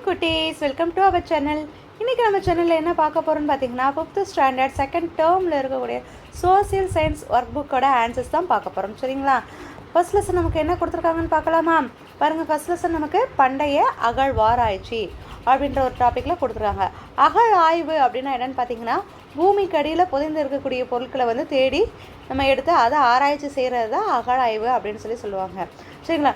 குட்டீஸ், welcome to our channel. இன்றைக்கி நம்ம சேனலில் என்ன பார்க்க போகிறோன்னு பார்த்தீங்கன்னா 5th ஸ்டாண்டர்ட் செகண்ட் டேர்மில் இருக்கக்கூடிய சோசியல் சயின்ஸ் ஒர்க் புக்கோட ஆன்சர்ஸ் தான் பார்க்க போகிறோம். சரிங்களா? ஃபர்ஸ்ட் லெசன் நமக்கு என்ன கொடுத்துருக்காங்கன்னு பார்க்கலாமா? பாருங்கள், ஃபர்ஸ்ட் லெசன் நமக்கு பண்டைய அகழ்வாராய்ச்சி அப்படின்ற ஒரு டாப்பிக்கில் கொடுத்துருக்காங்க. அகழ் ஆய்வு அப்படின்னா என்னென்னு பார்த்தீங்கன்னா, பூமிக்கு அடியில் புதைந்து இருக்கக்கூடிய பொருட்களை தேடி நம்ம எடுத்து அதை ஆராய்ச்சி செய்கிறது தான் அகழாய்வு அப்படின்னு சொல்லுவாங்க. சரிங்களா?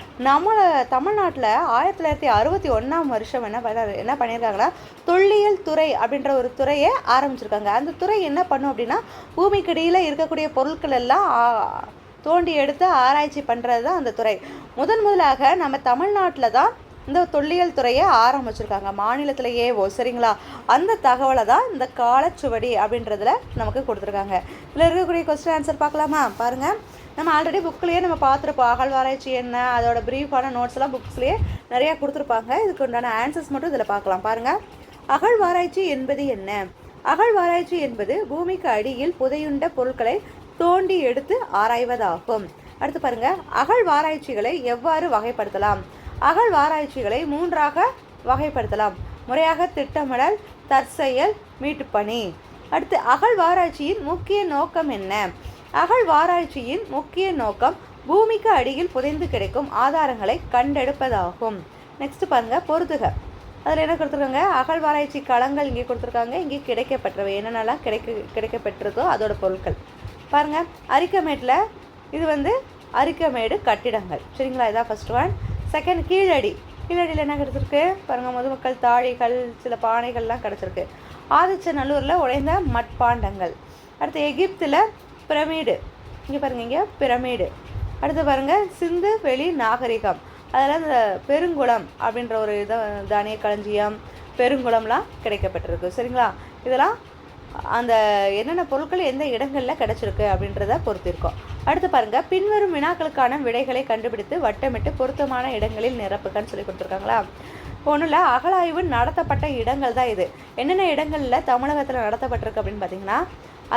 தமிழ்நாட்டில் 1961 என்ன பண்ணியிருக்காங்கன்னா, தொல்லியல் துறை அப்படின்ற ஒரு துறையை ஆரம்பிச்சிருக்காங்க. அந்த துறை என்ன பண்ணும் அப்படின்னா, பூமிக்கடியில் இருக்கக்கூடிய பொருட்கள் எல்லாம் தோண்டி எடுத்து ஆராய்ச்சி பண்ணுறது தான் அந்த துறை. முதலாக நம்ம தமிழ்நாட்டில் தான் இந்த தொல்லியல் துறையை ஆரம்பிச்சிருக்காங்க, மாநிலத்திலேயேவோ. சரிங்களா? அந்த தகவலை தான் இந்த காலச்சுவடி அப்படின்றதுல நமக்கு கொடுத்துருக்காங்க. இதில் இருக்கக்கூடிய கொஸ்டின் ஆன்சர் பார்க்கலாமா? பாருங்கள், நம்ம ஆல்ரெடி புக்லேயே நம்ம பார்த்துருப்போம். அகழ்வாராய்ச்சி என்ன, அதோட ப்ரீஃபான நோட்ஸ் எல்லாம் புக்ஸ்லேயே நிறையா கொடுத்துருப்பாங்க. இதுக்கு உண்டான ஆன்சர்ஸ் மட்டும் இதில் பார்க்கலாம். பாருங்கள், அகழ்வாராய்ச்சி என்பது என்ன? அகழ்வாராய்ச்சி என்பது பூமிக்கு அடியில் புதையுண்ட பொருட்களை தோண்டி எடுத்து ஆராய்வதாகும். அடுத்து பாருங்கள், அகழ்வாராய்ச்சிகளை எவ்வாறு வகைப்படுத்தலாம்? அகழ்வாராய்ச்சிகளை 3ஆக வகைப்படுத்தலாம். முறையாக திட்டமிடல், தற்செயல், மீட்பணி. அடுத்து, அகழ்வாராய்ச்சியின் முக்கிய நோக்கம் என்ன? அகழ்வாராய்ச்சியின் முக்கிய நோக்கம் பூமிக்கு அடியில் புதைந்து கிடைக்கும் ஆதாரங்களை கண்டெடுப்பதாகும். நெக்ஸ்ட் பாருங்க, பொறுத்துக. அதில் என்ன கொடுத்துருக்காங்க? அகழ்வாராய்ச்சி களங்கள் இங்கே கொடுத்துருக்காங்க. இங்கே கிடைக்கப்பெற்றவை என்னென்னலாம் கிடைக்கப்பெற்றதோ அதோட பொருட்கள். பாருங்க, அரிக்கமேட்டில் இது அரிக்கமேடு கட்டிடங்கள். சரிங்களா? இதான் ஃபர்ஸ்ட் ஒன். செகண்ட், கீழடியில் என்ன கிடச்சிருக்கு? பாருங்கள், முதுமக்கள் தாழிகள், சில பானைகள்லாம் கிடச்சிருக்கு. ஆதிச்சநல்லூரில் உடைந்த மட்பாண்டங்கள். அடுத்து, எகிப்தில் பிரமிடு. இங்கே பாருங்கள், இங்கே பிரமிடு. அடுத்து பாருங்கள், சிந்து வெளி நாகரிகம். அதில் இந்த பெருங்குளம் அப்படின்ற ஒரு தானிய களஞ்சியம், பெருங்குளம்லாம் கிடைக்கப்பட்டிருக்கு. சரிங்களா? இதெல்லாம் அந்த என்னென்ன பொருட்கள் எந்த இடங்களில் கிடச்சிருக்கு அப்படின்றத பொறுத்திருக்கோம். அடுத்து பாருங்கள், பின்வரும் வினாக்களுக்கான விடைகளை கண்டுபிடித்து வட்டமிட்டு பொருத்தமான இடங்களில் நிரப்புகன்னு சொல்லி கொடுத்துருக்காங்களா? ஒன்றும் இல்லை, அகழாய்வு நடத்தப்பட்ட இடங்கள் தான் இது. என்னென்ன இடங்களில் தமிழகத்தில் நடத்தப்பட்டிருக்கு அப்படின்னு பார்த்தீங்கன்னா,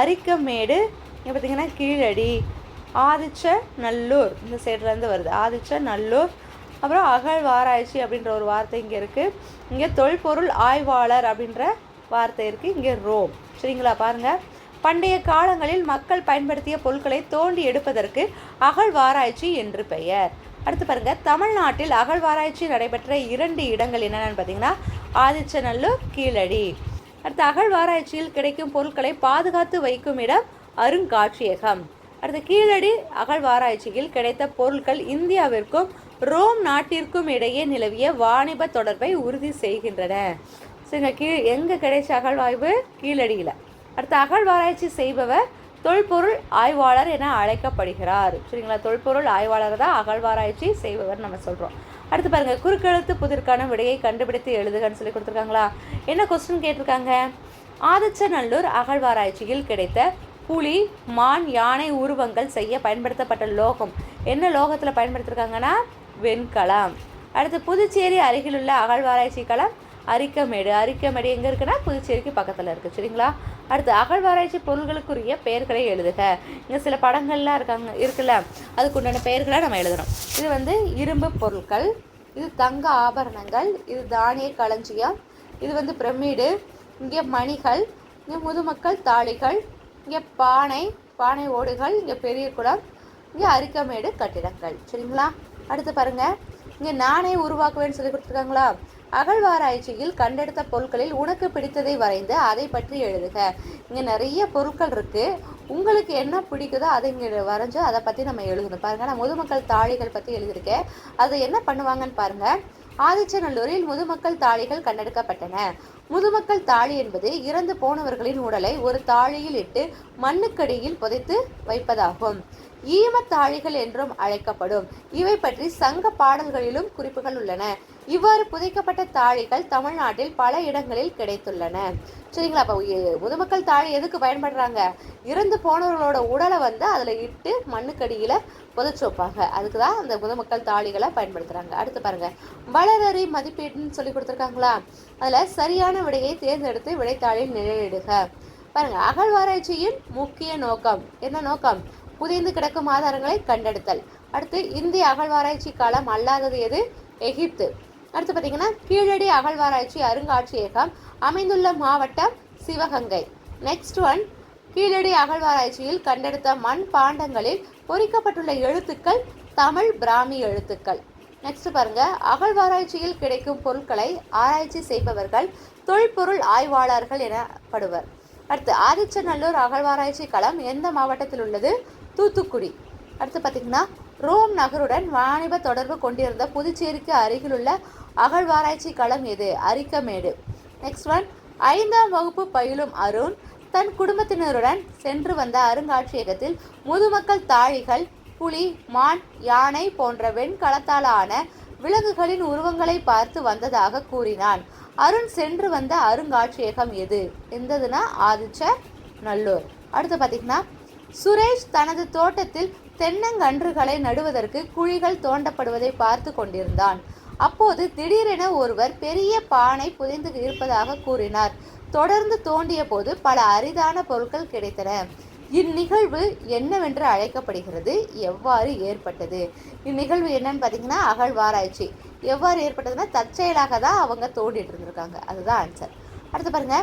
அரிக்கமேடு, இங்கே பார்த்தீங்கன்னா கீழடி, ஆதிச்சநல்லூர், இந்த சைட்லேருந்து வருது ஆதிச்சநல்லூர். அப்புறம் அகழ்வாராய்ச்சி அப்படின்ற ஒரு வார்த்தை இங்கே இருக்குது. இங்கே தொல்பொருள் ஆய்வாளர் அப்படின்ற வார்த்தை இருக்குது. இங்கே ரோம். சரிங்களா? பாருங்கள், பண்டைய காலங்களில் மக்கள் பயன்படுத்திய பொருட்களை தோண்டி எடுப்பதற்கு அகழ்வாராய்ச்சி என்று பெயர். அடுத்து பாருங்கள், தமிழ்நாட்டில் அகழ்வாராய்ச்சி நடைபெற்ற 2 இடங்கள் என்னென்னு பார்த்தீங்கன்னா, ஆதிச்சநல்லூர், கீழடி. அடுத்து, அகழ்வாராய்ச்சியில் கிடைக்கும் பொருட்களை பாதுகாத்து வைக்கும் இடம் அருங்காட்சியகம். அடுத்து, கீழடி அகழ்வாராய்ச்சியில் கிடைத்த பொருட்கள் இந்தியாவிற்கும் ரோம் நாட்டிற்கும் இடையே நிலவிய வாணிப தொடர்பை உறுதி செய்கின்றன. சரிங்க, எங்கே கிடைச்ச அகழ்வாய்வு? கீழடியில். அடுத்து, அகழ்வாராய்ச்சி செய்பவர் தொல்பொருள் ஆய்வாளர் என அழைக்கப்படுகிறார். சரிங்களா? தொல்பொருள் ஆய்வாளர் தான் அகழ்வாராய்ச்சி செய்பவர் நம்ம சொல்கிறோம். அடுத்து பாருங்கள், குறுக்கெழுத்து புதிர்க்கான விடையை கண்டுபிடித்து எழுதுகன்னு சொல்லி கொடுத்துருக்காங்களா? என்ன கொஸ்டின் கேட்டிருக்காங்க? ஆதிச்சநல்லூர் அகழ்வாராய்ச்சியில் கிடைத்த புலி, மான், யானை உருவங்கள் செய்ய பயன்படுத்தப்பட்ட லோகம் என்ன லோகத்தில் பயன்படுத்திருக்காங்கன்னா, வெண்கலம். அடுத்து, புதுச்சேரி அருகிலுள்ள அகழ்வாராய்ச்சி களம் அரிக்கமேடு. அரிக்கமேடு எங்கே இருக்குன்னா, புதுச்சேரிக்கு பக்கத்தில் இருக்குது. சரிங்களா? அடுத்து, அகழ்வாராய்ச்சி பொருள்களுக்குரிய பெயர்களை எழுதுக. இங்கே சில படங்கள்லாம் இருக்குல்ல, அதுக்கு உண்டான பெயர்களை நம்ம எழுதணும். இது இரும்பு பொருட்கள், இது தங்க ஆபரணங்கள், இது தானிய களஞ்சியம், இது பிரமிடு, இங்கே மணிகள், இங்கே முதுமக்கள் தாழிகள், இங்கே பானை ஓடுகள், இங்கே பெரிய குளம், இங்கே அரிக்கமேடு கட்டிடங்கள். சரிங்களா? அடுத்து பாருங்கள், இங்கே நாணய உருவாக்குவேன்னு சொல்லி கொடுத்துருக்காங்களா? அகழ்வாராய்ச்சியில் கண்டெடுத்த பொருட்களில் உனக்கு பிடித்ததை வரைந்து அதை பற்றி எழுதுக. இங்கே நிறைய பொருட்கள் இருக்குது. உங்களுக்கு என்ன பிடிக்குதோ அதை இங்கே வரைஞ்சி அதை பற்றி நம்ம எழுதணும். பாருங்கள், நான் முதுமக்கள் தாழிகள் பற்றி எழுதியிருக்கேன். அதை என்ன பண்ணுவாங்கன்னு பாருங்கள். ஆதிச்சநல்லூரில் முதுமக்கள் தாழிகள் கண்டெடுக்கப்பட்டன. முதுமக்கள் தாழி என்பது இறந்து போனவர்களின் உடலை ஒரு தாழியில் இட்டு மண்ணுக்கடியில் புதைத்து வைப்பதாகும். ஈமத்தாழிகள் என்றும் அழைக்கப்படும். இவை பற்றி சங்க பாடல்களிலும் குறிப்புகள் உள்ளன. இவ்வாறு புதைக்கப்பட்ட தாழிகள் தமிழ்நாட்டில் பல இடங்களில் கிடைத்துள்ளன. சரிங்களா? அப்போ முதுமக்கள் தாழி எதுக்கு பயன்படுறாங்க? இறந்து போனவர்களோட உடலை அதில் இட்டு மண்ணுக்கடியில் புதைச்சு வைப்பாங்க. அதுக்கு தான் அந்த முதுமக்கள் தாழிகளை பயன்படுத்துகிறாங்க. அடுத்து பாருங்கள், வளரறி மதிப்பீடுன்னு சொல்லி கொடுத்துருக்காங்களா? அதில் சரியான விடையை தேர்ந்தெடுத்து விடைத்தாளில் நிழலிடுக. பாருங்கள், அகழ்வாராய்ச்சியின் முக்கிய நோக்கம் என்ன நோக்கம்? புதைந்து கிடக்கும் ஆதாரங்களை கண்டெடுத்தல். அடுத்து, இந்திய அகழ்வாராய்ச்சி காலம் அல்லாதது எது? எகிப்து. அடுத்து பார்த்தீங்கன்னா கீழடி அகழ்வாராய்ச்சி அருங்காட்சியகம் அமைந்துள்ள மாவட்டம் சிவகங்கை. நெக்ஸ்ட் ஒன், கீழடி அகழ்வாராய்ச்சியில் கண்டெடுத்த மண் பாண்டங்களில் பொறிக்கப்பட்டுள்ள எழுத்துக்கள் தமிழ் பிராமி எழுத்துக்கள். நெக்ஸ்ட் பாருங்க, அகழ்வாராய்ச்சியில் கிடைக்கும் பொருட்களை ஆராய்ச்சி செய்பவர்கள் தொல்பொருள் ஆய்வாளர்கள் எனப்படுவர். அடுத்து, ஆதிச்சநல்லூர் அகழ்வாராய்ச்சி களம் எந்த மாவட்டத்தில் உள்ளது? தூத்துக்குடி. அடுத்து பார்த்தீங்கன்னா ரோம் நகருடன் வாணிப தொடர்பு கொண்டிருந்த புதுச்சேரிக்கு அருகிலுள்ள அகழ்வாராய்ச்சி களம் எது? அரிக்கமேடு. நெக்ஸ்ட் ஒன், 5ஆம் வகுப்பு பயிலும் அருண் தன் குடும்பத்தினருடன் சென்று வந்த அருங்காட்சியகத்தில் முதுமக்கள் தாழிகள், புலி, மான், யானை போன்ற வெண்கலத்தால் ஆன விலங்குகளின் உருவங்களை பார்த்து வந்ததாக கூறினான். அருண் சென்று வந்த அருங்காட்சியகம் எது? எந்ததுன்னா ஆதிச்சநல்லூர். அடுத்து பார்த்தீங்கன்னா சுரேஷ் தனது தோட்டத்தில் தென்னங்கன்றுகளை நடுவதற்கு குழிகள் தோண்டப்படுவதை பார்த்து கொண்டிருந்தான். அப்போது திடீரென ஒருவர் பெரிய பானை புதைந்து இருப்பதாக கூறினார். தொடர்ந்து தோண்டிய போது பல அரிதான பொருட்கள் கிடைத்தன. இந்நிகழ்வு என்னவென்று அழைக்கப்படுகிறது? எவ்வாறு ஏற்பட்டது? இந்நிகழ்வு என்னன்னு பார்த்தீங்கன்னா அகழ்வாராய்ச்சி. எவ்வாறு ஏற்பட்டதுன்னா தற்செயலாக தான் அவங்க தோண்டிட்டு இருந்திருக்காங்க. அதுதான் ஆன்சர். அடுத்து பாருங்க,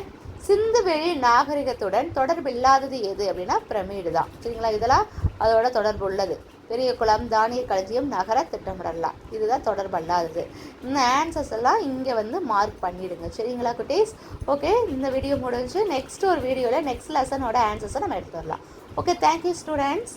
சிந்துவெளி நாகரிகத்துடன் தொடர்பு இல்லாதது எது அப்படின்னா பிரமிடு தான். சரிங்களா? இதெல்லாம் அதோட தொடர்பு உள்ளது. பெரிய குளம், தானிய களஞ்சியம், நகர திட்டமிடலாம், இதுதான் தொடர்பு அல்லாதது. இந்த ஆன்சர்ஸ் எல்லாம் இங்கே மார்க் பண்ணிடுங்க. சரிங்களா குட்டீஸ்? ஓகே, இந்த வீடியோ முடிஞ்சு நெக்ஸ்ட் ஒரு வீடியோவில் நெக்ஸ்ட் லெசனோட ஆன்சர்ஸை நம்ம எடுத்து வரலாம். Okay, thank you students.